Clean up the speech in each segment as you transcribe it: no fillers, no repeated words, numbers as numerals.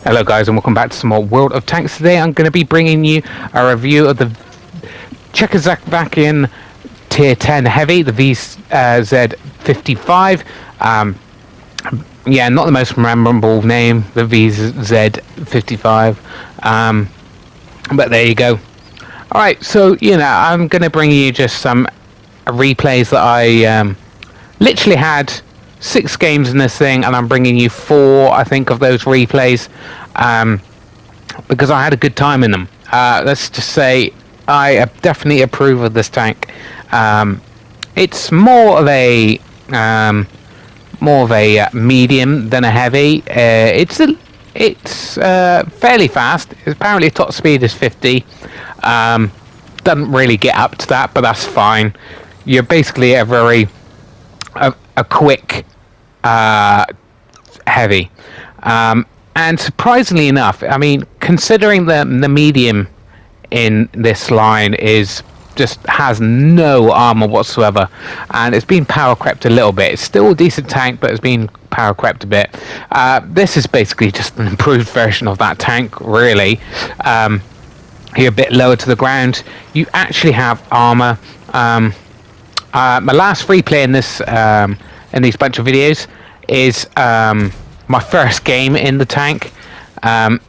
Hello guys and welcome back to some more World of Tanks. Today I'm going to be bringing you a review of the Czechoslovakian Tier 10 Heavy, the VZ55. Yeah, not the most memorable name, the VZ55, but there you go. Alright, so, I'm going to bring you just some replays that I literally had 6 games in this thing, and I'm bringing you 4, I think, of those replays, because I had a good time in them. Let's just say I definitely approve of this tank. It's more of a medium than a heavy. It's fairly fast. Apparently, top speed is 50. Doesn't really get up to that, but that's fine. You're basically a quick heavy, and surprisingly enough, I mean, considering the medium in this line has no armor whatsoever, and it's been power crept a little bit. It's still a decent tank, but it's been power crept a bit. This is basically just an improved version of that tank, really. You're a bit lower to the ground. You actually have armor. My last replay in this in these bunch of videos is my first game in the tank, and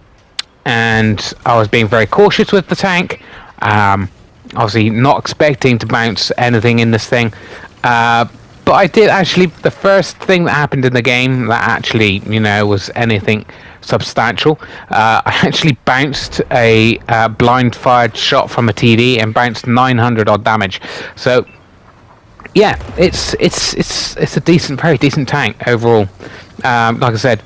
I was being very cautious with the tank, obviously not expecting to bounce anything in this thing, but I did actually. The first thing that happened in the game that actually was anything substantial, I actually bounced a blind fired shot from a TD and bounced 900 odd damage. So yeah, it's a very decent tank overall. Like I said,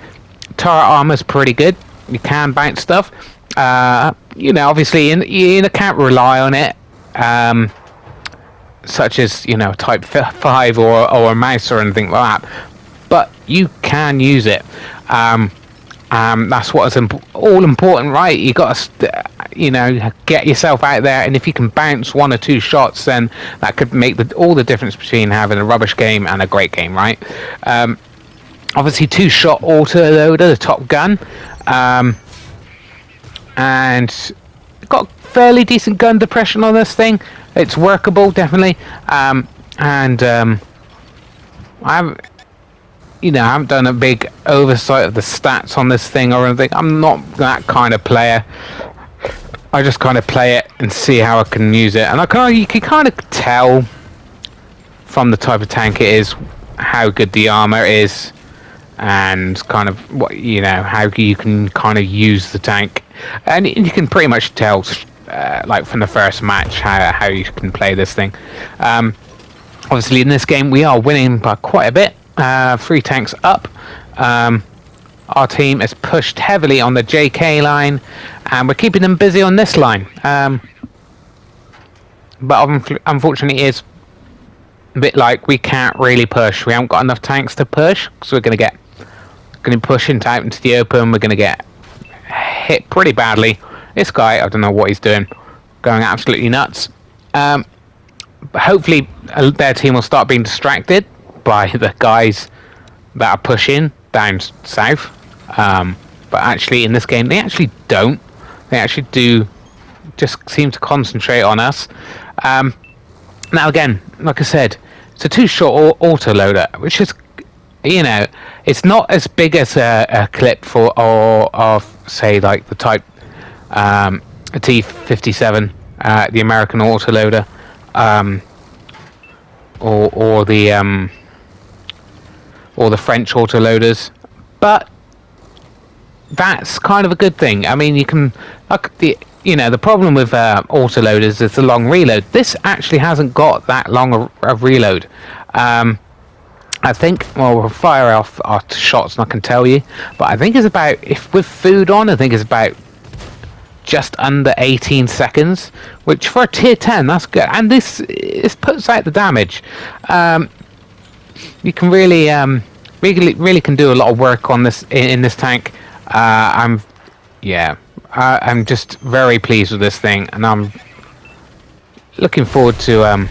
turret armor's pretty good. You can bounce stuff. Obviously you can't rely on it, such as Type 5 or a mouse or anything like that. But you can use it. That's what is all important, right? You got to, get yourself out there, and if you can bounce 1 or 2 shots, then that could make all the difference between having a rubbish game and a great game, right? Obviously, 2-shot auto loader, the top gun, and got fairly decent gun depression on this thing. It's workable, definitely, and I haven't done a big oversight of the stats on this thing or anything. I'm not that kind of player. I just kind of play it and see how I can use it. And you can kind of tell from the type of tank it is how good the armor is, and kind of what how you can kind of use the tank. And you can pretty much tell, like from the first match, how you can play this thing. Obviously, in this game, we are winning by quite a bit. 3 tanks up. Our team is pushed heavily on the JK line, and we're keeping them busy on this line. But unfortunately, it's a bit like we can't really push. We haven't got enough tanks to push, so we're going to push out into the open. We're going to get hit pretty badly. This guy, I don't know what he's doing, going absolutely nuts. But hopefully, their team will start being distracted by the guys that are pushing down south. But actually in this game they actually don't. They actually do just seem to concentrate on us. Now again, like I said, it's a 2-shot auto loader, which is it's not as big as a clip of say like the Type a T57, the American auto loader, or the French autoloaders, but that's kind of a good thing. I mean, you can the problem with autoloaders is the long reload. This actually hasn't got that long a reload. I think, well, we'll fire off our shots, and I can tell you, but I think it's about, if with food on, I think it's about just under 18 seconds, which for a tier 10, that's good. And this puts out the damage. You can really can do a lot of work on this in this tank. I'm just very pleased with this thing, and I'm looking forward to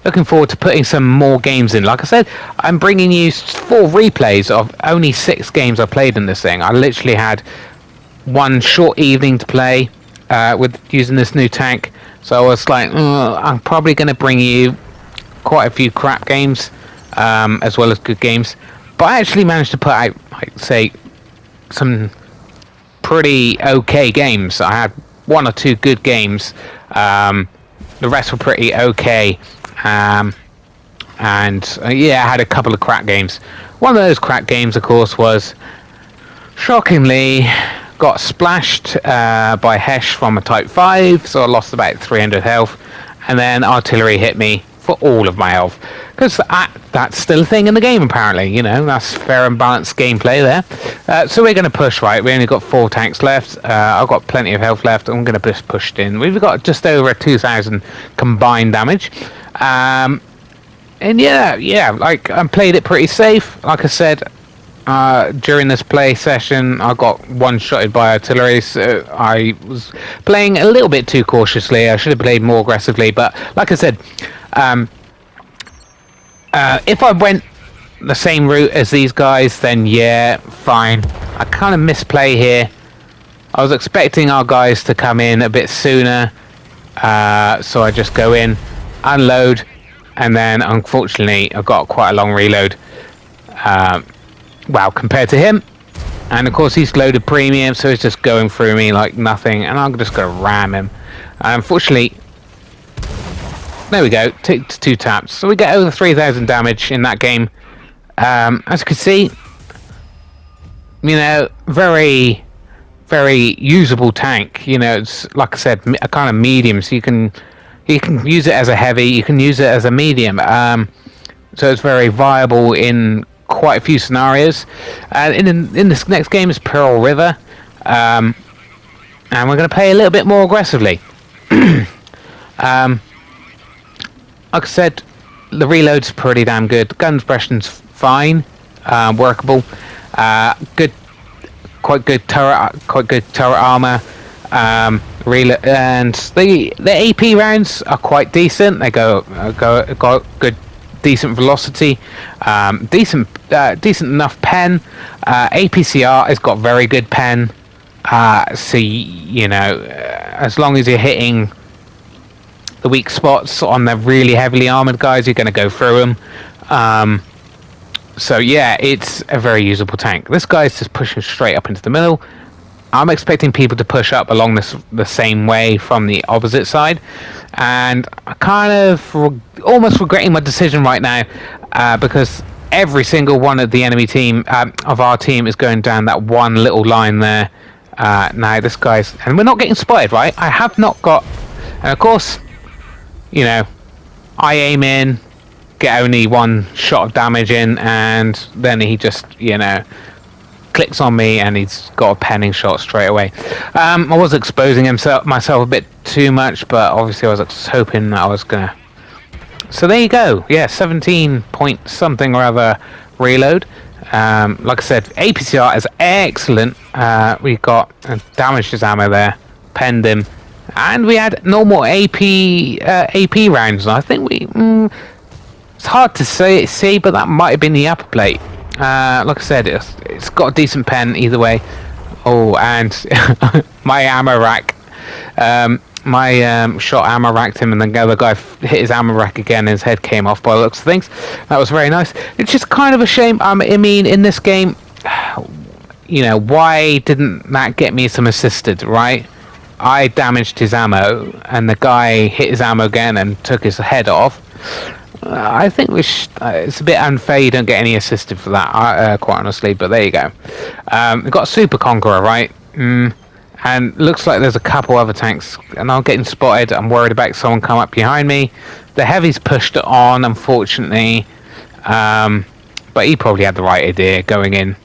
looking forward to putting some more games in. Like I said, I'm bringing you 4 replays of only 6 games I played in this thing. I literally had one short evening to play with using this new tank. So I was like, I'm probably going to bring you quite a few crap games as well as good games. But I actually managed to put out, like, say, some pretty okay games. I had 1 or 2 good games. The rest were pretty okay. Yeah, I had a couple of crap games. One of those crap games, of course, was shockingly got splashed by Hesh from a Type 5, so I lost about 300 health, and then artillery hit me for all of my health, because that's still a thing in the game apparently. You know, that's fair and balanced gameplay there. So we're going to push, right? We only got 4 tanks left. I've got plenty of health left. I'm going to just push in. We've got just over 2,000 combined damage. And yeah, like, I played it pretty safe. Like I said, during this play session, I got one-shotted by artillery, so I was playing a little bit too cautiously. I should have played more aggressively, but like I said, if I went the same route as these guys, then yeah, fine. I kind of misplay here. I was expecting our guys to come in a bit sooner, so I just go in, unload, and then unfortunately I got quite a long reload. Well, compared to him, and of course he's loaded premium, so he's just going through me like nothing, and I'm just gonna ram him. Unfortunately, there we go, 2 taps, so we get over 3,000 damage in that game. As you can see, you know, very usable tank. You know, it's, like I said, a kind of medium, so you can use it as a heavy, you can use it as a medium, so it's very viable in quite a few scenarios. In this next game is Pearl River, and we're going to play a little bit more aggressively. Like I said, the reload's pretty damn good. Gun suppression's fine, workable. Quite good turret armor. Reload, and the AP rounds are quite decent. They got good, decent velocity, decent enough pen. APCR has got very good pen. So you know, as long as you're hitting the weak spots on the really heavily armored guys, you're going to go through them. So yeah, it's a very usable tank. This guy's just pushing straight up into the middle. I'm expecting people to push up along the same way from the opposite side, and I kind of almost regretting my decision right now, because every single one of the enemy team, of our team, is going down that one little line there. Now this guy's, and we're not getting spotted, right? I have not got, and of course, you know, I aim in, get only 1 shot of damage in, and then he just, you know, clicks on me and he's got a penning shot straight away. I was exposing myself a bit too much, but obviously I was just hoping that I was gonna. So there you go. Yeah, 17 point something or other reload. Like I said, APCR is excellent. We got damaged his ammo there, penned him, and we had normal AP rounds. And I think it's hard to see, but that might have been the upper plate. Like I said, it's got a decent pen either way. Oh, and my ammo rack, my shot ammo racked him, and then the other guy hit his ammo rack again, and his head came off by the looks of things. That was very nice. It's just kind of a shame. I mean, in this game, you know, why didn't that get me some assisted, right? I damaged his ammo, and the guy hit his ammo again and took his head off. I think it's a bit unfair you don't get any assisted for that, quite honestly, but there you go. We've got a Super Conqueror, right? And looks like there's a couple other tanks, and I'm getting spotted. I'm worried about someone come up behind me. The Heavy's pushed it on, unfortunately, but he probably had the right idea going in.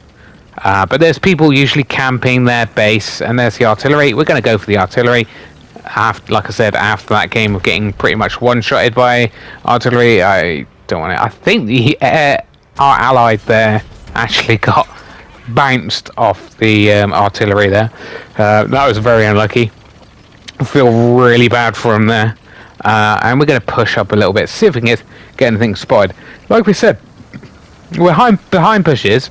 But there's people usually camping their base, and there's the artillery. We're going to go for the artillery. Like I said, after that game of getting pretty much one-shotted by artillery, I don't want it. I think our allied there actually got bounced off the artillery there. That was very unlucky. I feel really bad for him there. and we're going to push up a little bit, see if we can get anything spotted. Like we said, we're behind bushes,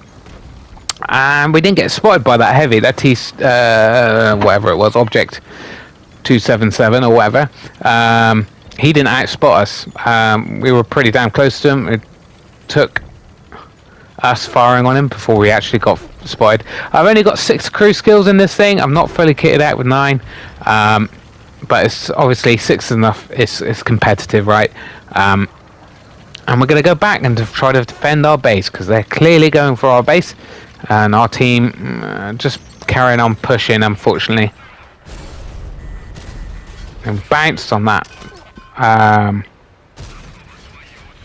and we didn't get spotted by that heavy, that whatever it was, object 277 or whatever. He didn't outspot us. We were pretty damn close to him. It took us firing on him before we actually got spotted. I've only got 6 crew skills in this thing. I'm not fully kitted out with 9, but it's obviously 6 is enough. It's competitive, right? And we're going to go back and try to defend our base, because they're clearly going for our base, and our team just carrying on pushing, unfortunately. And bounced on that.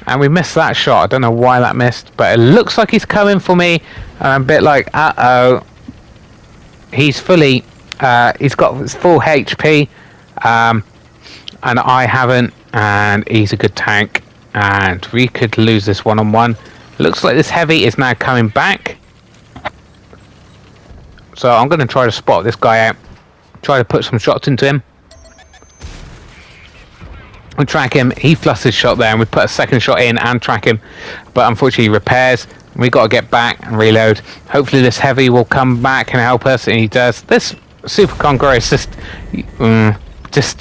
And we missed that shot. I don't know why that missed, but it looks like he's coming for me. And I'm a bit like, uh-oh. He's fully, he's got his full HP, and I haven't, and he's a good tank, and we could lose this one-on-one. Looks like this heavy is now coming back. So I'm going to try to spot this guy out, try to put some shots into him. We track him, he fluffs his shot there, and we put a second shot in and track him, but unfortunately he repairs. We got to get back and reload. Hopefully this heavy will come back and help us, and he does. This Super Conqueror is just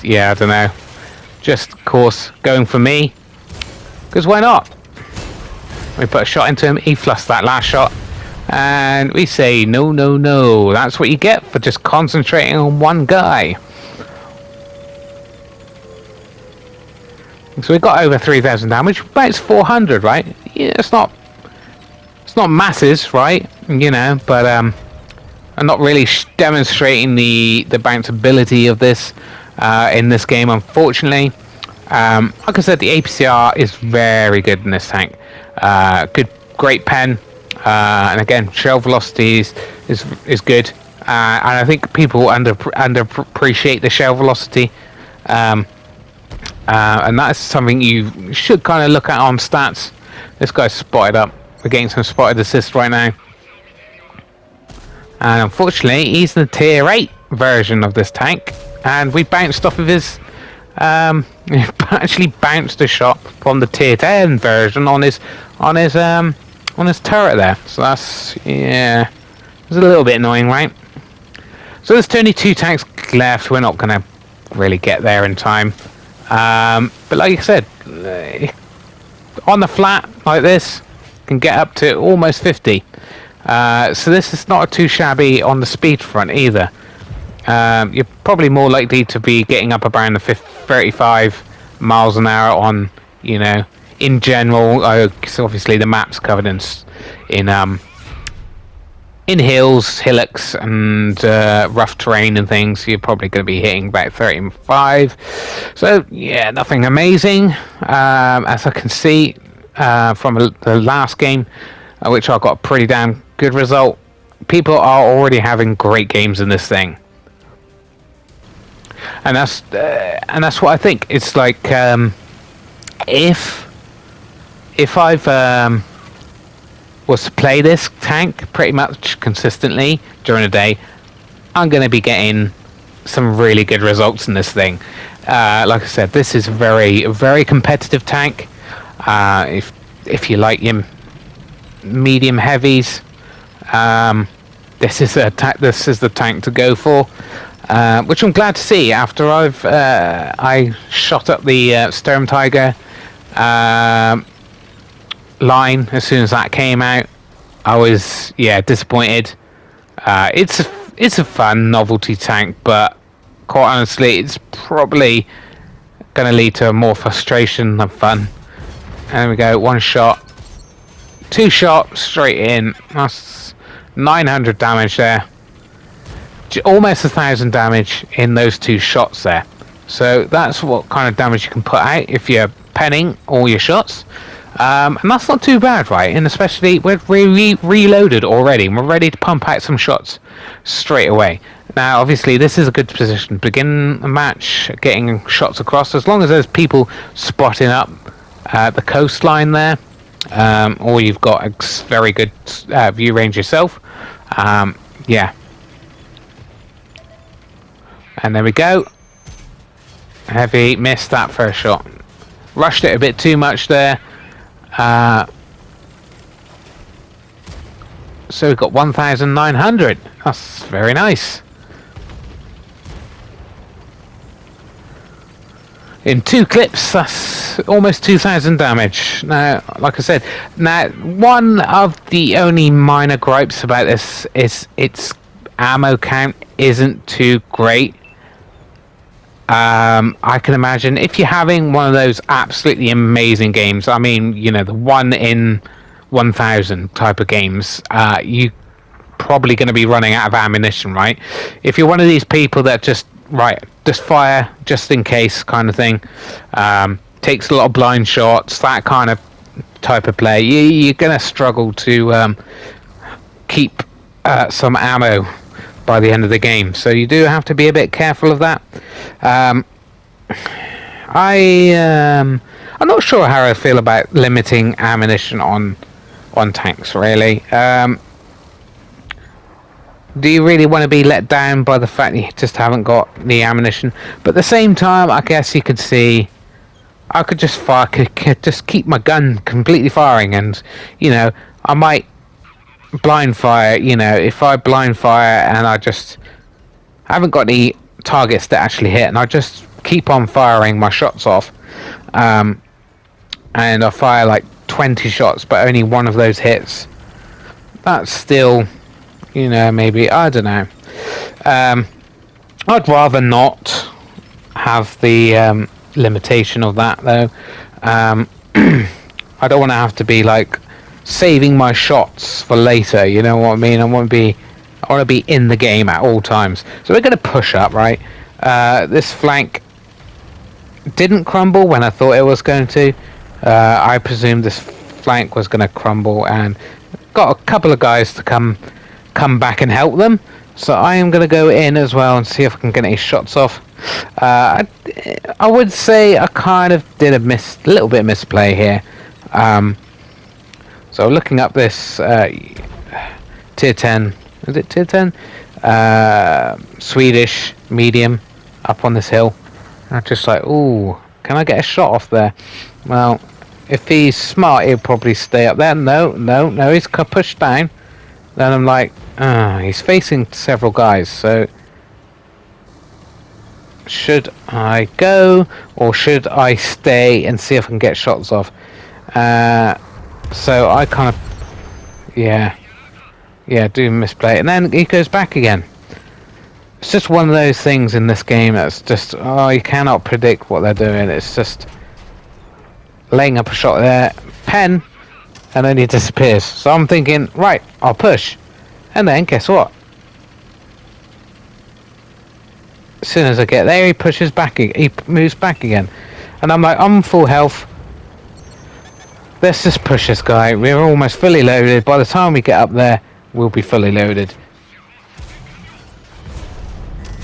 yeah, I don't know, just of course going for me, because why not? We put a shot into him, he fluffs that last shot, and we say no, no, no. That's what you get for just concentrating on one guy. So we got over 3,000 damage, but it's 400, right? Yeah, it's not masses, right? You know, but I'm not really demonstrating the bounceability of this in this game, unfortunately. Like I said, the APCR is very good in this tank. Great pen, and again, shell velocity is good. And I think people underappreciate the shell velocity. And that's something you should kind of look at on stats. This guy's spotted up. We're getting some spotted assists right now. And unfortunately, he's the tier 8 version of this tank. And we bounced off of his... actually bounced a shot from the tier 10 version on his turret there. So that's... yeah... it's a little bit annoying, right? So there's only 2 tanks left. We're not going to really get there in time. But like I said, on the flat like this, can get up to almost 50. So this is not too shabby on the speed front either. You're probably more likely to be getting up around the 35 miles an hour on, you know, in general. So obviously the map's covered in hills, hillocks, and rough terrain and things. You're probably going to be hitting about 35. So yeah, nothing amazing. As I can see from the last game, which I got a pretty damn good result. People are already having great games in this thing, and that's what I think. It's like if I've was to play this tank pretty much consistently during the day, I'm going to be getting some really good results in this thing. Like I said, this is a very competitive tank. If you like your medium heavies, this is the tank to go for. Which I'm glad to see after I shot up the Sturm Tiger line as soon as that came out. I was disappointed. It's a fun novelty tank, but quite honestly, it's probably going to lead to more frustration than fun. And there we go, 1 shot, 2 shots straight in. That's 900 damage there. Almost 1,000 damage in those 2 shots there. So that's what kind of damage you can put out if you're penning all your shots. And that's not too bad, right? And especially we're reloaded already, and we're ready to pump out some shots straight away. Now, obviously, this is a good position to begin a match, getting shots across, as long as there's people spotting up the coastline there, or you've got a very good view range yourself. Yeah. And there we go. Heavy, missed that first shot. Rushed it a bit too much there. So we've got 1,900. That's very nice. In 2 clips, that's almost 2,000 damage. Now, like I said, one of the only minor gripes about this is its ammo count isn't too great. I can imagine if you're having one of those absolutely amazing games, I mean, you know, the 1 in 1,000 type of games, you probably going to be running out of ammunition, right? If you're one of these people that just fire just in case kind of thing, takes a lot of blind shots, that kind of type of play, you're going to struggle to keep some ammo by the end of the game, so you do have to be a bit careful of that. I'm not sure how I feel about limiting ammunition on tanks, really. Do you really want to be let down by the fact that you just haven't got the ammunition? But at the same time, I guess you could see I could just just keep my gun completely firing, and you know, I might blind fire. You know, if I blind fire and I haven't got any targets that actually hit, and I just keep on firing my shots off, and I fire like 20 shots, but only one of those hits. That's still, you know, maybe, I don't know. I'd rather not have the limitation of that, though. I don't want to have to be like saving my shots for later. You know what I mean? I want to be in the game at all times. So we're going to push up, right? This flank didn't crumble when I thought it was going to. I presumed this flank was going to crumble, and got a couple of guys to come back and help them. So I am going to go in as well and see if I can get any shots off. I would say I kind of did a little bit of misplay here. So looking up this tier 10, is it tier 10? Swedish medium up on this hill. I'm just like, ooh, can I get a shot off there? Well, if he's smart, he'll probably stay up there. No, he's pushed down. Then I'm like, he's facing several guys, so should I go or should I stay and see if I can get shots off? So I kind of, do misplay, and then he goes back again. It's just one of those things in this game that's just, you cannot predict what they're doing. It's just laying up a shot there, pen, and then he disappears. So I'm thinking, right, I'll push. And then, guess what? As soon as I get there, he pushes back, he moves back again. And I'm like, I'm full health. Let's just push this guy. We're almost fully loaded. By the time we get up there, we'll be fully loaded.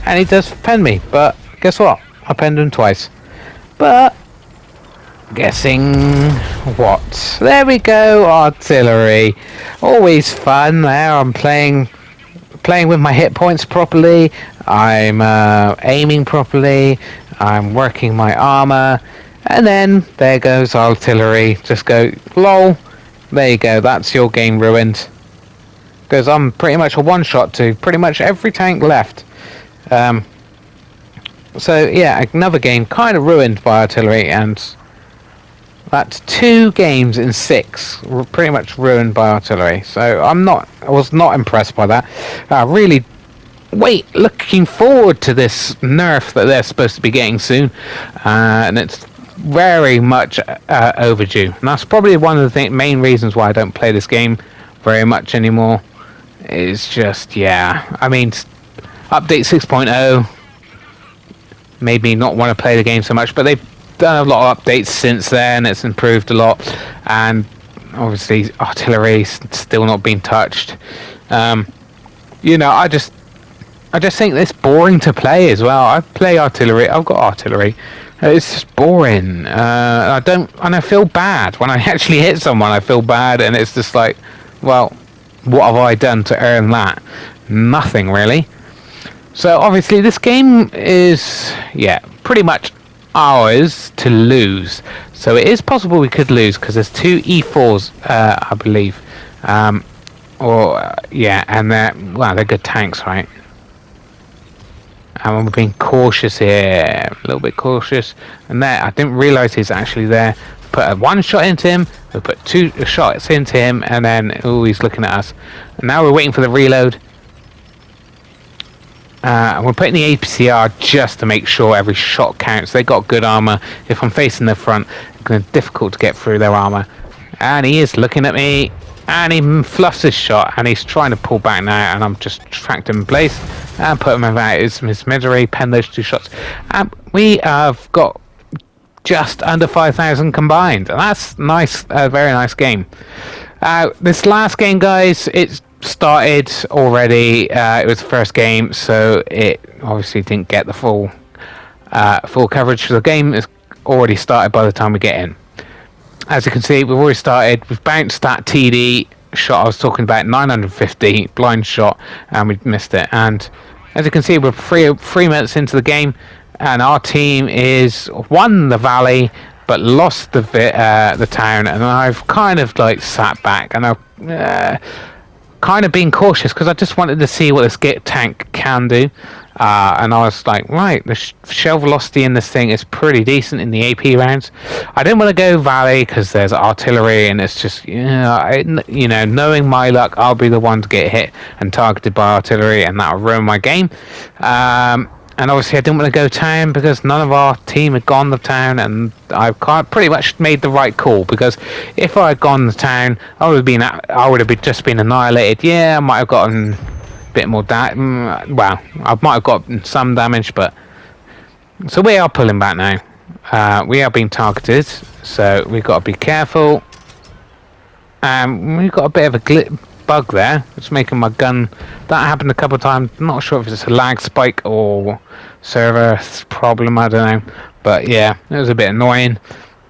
And he does pen me, but guess what? I penned him twice. But guessing what? There we go, artillery. Always fun there. I'm playing with my hit points properly. I'm aiming properly. I'm working my armor. And then there goes artillery. Just go, lol. There you go, that's your game ruined. Because I'm pretty much a one-shot to pretty much every tank left. So yeah, another game kind of ruined by artillery, and that's 2 games in 6 pretty much ruined by artillery. So I was not impressed by that. Really looking forward to this nerf that they're supposed to be getting soon, and it's very much overdue. And that's probably one of the main reasons why I don't play this game very much anymore. It's just, I mean, update 6.0 made me not want to play the game so much, but they've done a lot of updates since then. It's improved a lot, and obviously artillery's still not been touched. You know, I just think it's boring to play as well. I play artillery. I've got artillery. It's just boring. I feel bad when I actually hit someone. I feel bad, and it's just like, well, what have I done to earn that? Nothing really. So obviously this game is, pretty much ours to lose. So it is possible we could lose because there's 2 E4s, I believe. Yeah, and they're good tanks, right? And we're being cautious here, a little bit cautious. And there, I didn't realise he's actually there. Put a 1 shot into him, we put 2 shots into him, and then he's looking at us. And now we're waiting for the reload. And we're putting the APCR just to make sure every shot counts. They got good armor. If I'm facing the front, it's difficult to get through their armor. And he is looking at me, and he fluffs his shot, and he's trying to pull back now, and I'm just tracked him in place and put him about his misery, pen those 2 shots. And we have got just under 5,000 combined. And that's nice, a very nice game. This last game, guys, it's started already. It was the first game, so it obviously didn't get the full coverage. The game is already started by the time we get in. As you can see, we've already started. We've bounced that TD shot I was talking about, 950 blind shot, and we missed it. And as you can see, we're 3 minutes into the game, and our team is won the valley but lost the town. And I've kind of like sat back, and I've kind of been cautious because I just wanted to see what this tank can do. And I was like, right, the shell velocity in this thing is pretty decent in the AP rounds. I didn't want to go valley because there's artillery, and it's just, knowing my luck, I'll be the one to get hit and targeted by artillery, and that'll ruin my game. And obviously I didn't want to go town because none of our team had gone the town, and I've pretty much made the right call, because if I had gone the town, I would have just been annihilated. Yeah, I might have gotten a bit more well, I might have gotten some damage, but so we are pulling back now. We are being targeted, so we've got to be careful. We've got a bit of a bug there. It's making my gun. That happened a couple of times. I'm not sure if it's a lag spike or server problem. I don't know, but yeah, it was a bit annoying.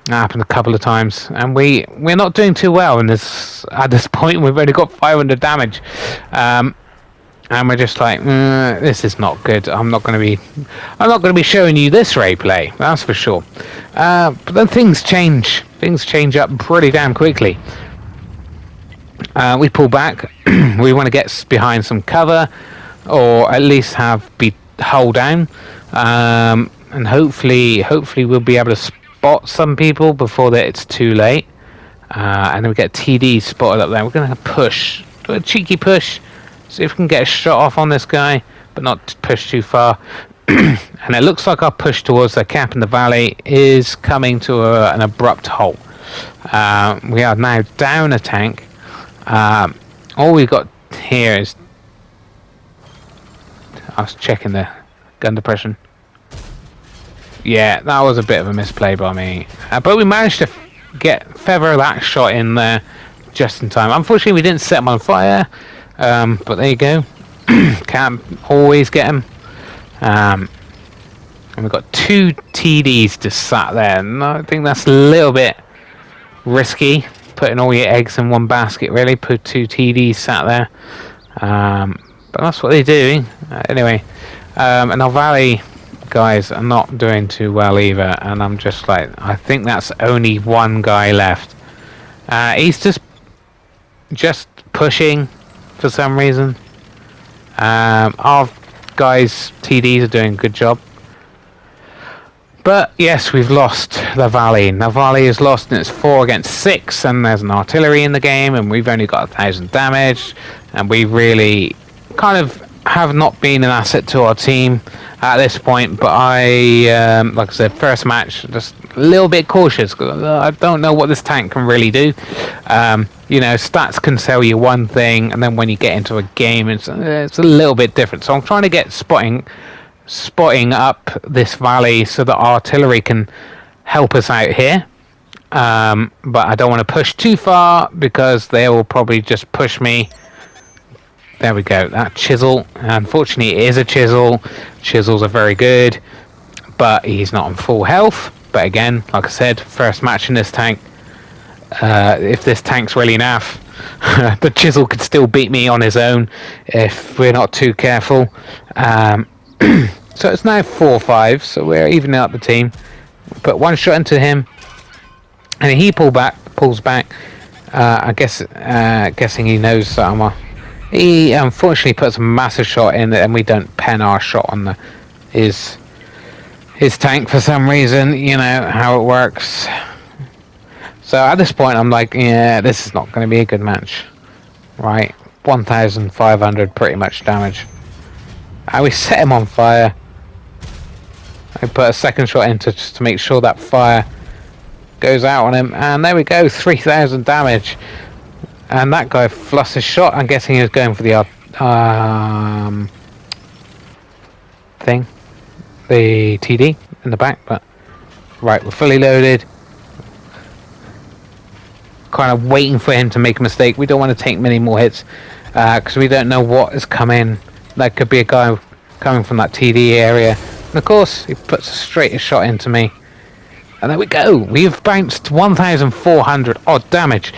That happened a couple of times, and we're not doing too well in this. At this point, we've only got 500 damage, and we're just like, this is not good. I'm not going to be showing you this replay. That's for sure. But then things change. Things change up pretty damn quickly. We pull back. We want to get behind some cover, or at least hold down, and hopefully we'll be able to spot some people before it's too late. And then we get TD spotted up there. We're going to push, do a cheeky push, see if we can get a shot off on this guy, but not push too far. And it looks like our push towards the cap in the valley is coming to an abrupt halt. We are now down a tank. All we've got here is, I was checking the gun depression. Yeah, that was a bit of a misplay by me, but we managed to feather that shot in there just in time. Unfortunately, we didn't set them on fire, but there you go. Can't always get them. And we've got 2 TDs just sat there, and I think that's a little bit risky, putting all your eggs in one basket. Really, put 2 TDs sat there, but that's what they do. Anyway, and our valley guys are not doing too well either, and I'm just like, I think that's only 1 guy left. He's just pushing for some reason. Our guys TDs are doing a good job. But yes, we've lost the valley. The valley is lost, and it's 4 against 6, and there's an artillery in the game, and we've only got 1,000 damage, and we really kind of have not been an asset to our team at this point. But I, like I said, first match, just a little bit cautious, because I don't know what this tank can really do. Stats can tell you one thing, and then when you get into a game, it's a little bit different. So I'm trying to get spotting up this valley so that artillery can help us out here, but I don't want to push too far because they will probably just push me. There we go, that chisel, unfortunately it is a chisel. Chisels are very good, but he's not on full health. But again, like I said, first match in this tank. If this tank's really naff, the chisel could still beat me on his own if we're not too careful. So it's now 4-5, so we're evening out the team. Put one shot into him, and he pulls back. I guess, guessing he knows that I'm he unfortunately puts a massive shot in, and we don't pen our shot on his tank for some reason. You know how it works. So at this point, I'm like, yeah, this is not going to be a good match, right? 1,500 pretty much damage. And we set him on fire. I put a second shot in just to make sure that fire goes out on him, and there we go, 3,000 damage. And that guy fluffed his shot. I'm guessing he was going for the thing, the TD in the back. But right, we're fully loaded. Kind of waiting for him to make a mistake. We don't want to take many more hits because we don't know what is coming. That could be a guy coming from that TD area. And of course, he puts a straight shot into me. And there we go. We've bounced 1,400 odd damage.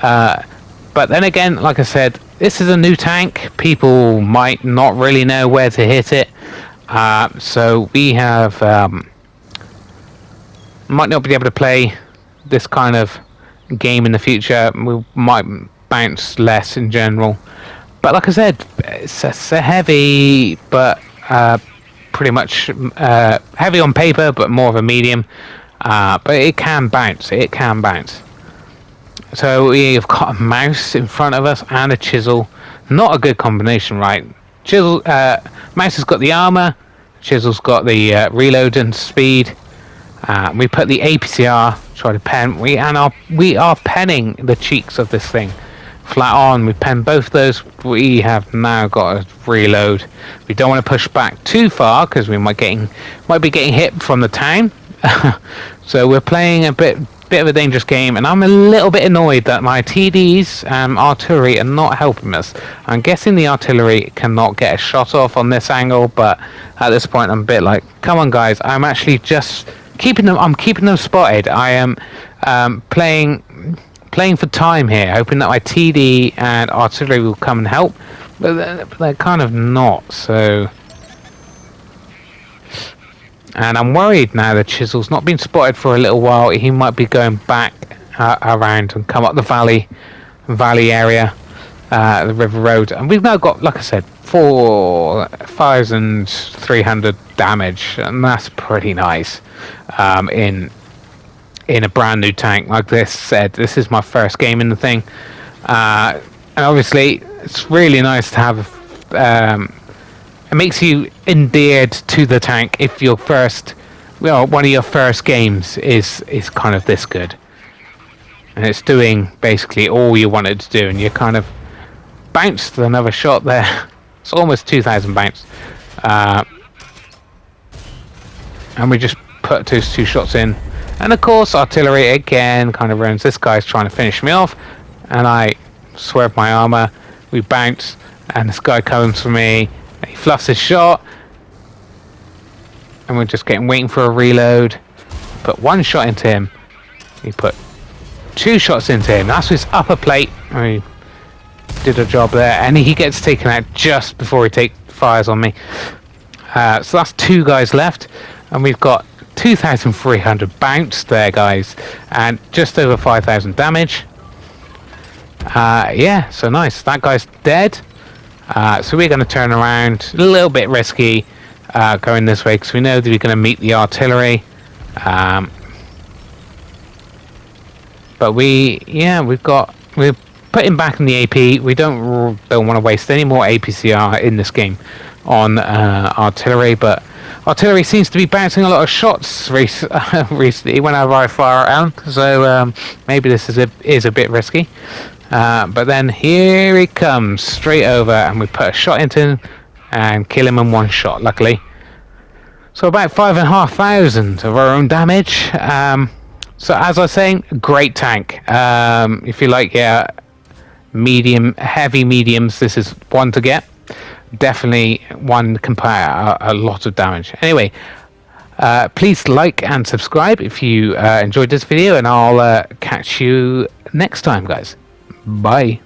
But then again, like I said, this is a new tank. People might not really know where to hit it. So we have might not be able to play this kind of game in the future. We might bounce less in general. But like I said, it's a heavy, but pretty much heavy on paper, but more of a medium. But it can bounce. It can bounce. So we've got a mouse in front of us and a chisel. Not a good combination, right? Chisel, mouse has got the armor. Chisel's got the reload and speed. We put the APCR. Try to pen. We are penning the cheeks of this thing. Flat on. We pen both those. We have now got a reload. We don't want to push back too far because we might be getting hit from the town. So we're playing a bit of a dangerous game, and I'm a little bit annoyed that my TDs and artillery are not helping us. I'm guessing the artillery cannot get a shot off on this angle, but at this point I'm a bit like, come on guys, I'm actually just keeping them spotted. I am playing for time here, hoping that my TD and artillery will come and help, but they're kind of not. So, and I'm worried now that Chisel's not been spotted for a little while. He might be going back around and come up the valley area, the river road. And we've now got, like I said, 4,300 damage, and that's pretty nice. In a brand new tank like this. This is my first game in the thing, and obviously it's really nice to have. It makes you endeared to the tank if your one of your first games is kind of this good, and it's doing basically all you wanted to do, and you kind of bounced another shot there. It's almost 2,000 bounce, and we just put those two shots in. And of course, artillery again kind of ruins. This guy's trying to finish me off, and I swerve my armor. We bounce, and this guy comes for me. And he fluffs his shot, and we're just waiting for a reload. Put one shot into him. He put two shots into him. That's his upper plate. I did a job there, and he gets taken out just before he fires on me. So that's two guys left, and we've got 2,300 bounce there, guys, and just over 5,000 damage. Yeah, so nice. That guy's dead. So we're going to turn around. A little bit risky going this way because we know that we're going to meet the artillery. But we're putting back in the AP. We don't want to waste any more APCR in this game on artillery, but artillery seems to be bouncing a lot of shots recently whenever I fire around, so maybe this is a bit risky. But then here he comes, straight over, and we put a shot into him and kill him in one shot, luckily. So about 5,500 of our own damage. So as I was saying, great tank. If you like, heavy mediums, this is one to get. Definitely one can put a lot of damage. Anyway, please like and subscribe if you enjoyed this video, and I'll catch you next time, guys. Bye.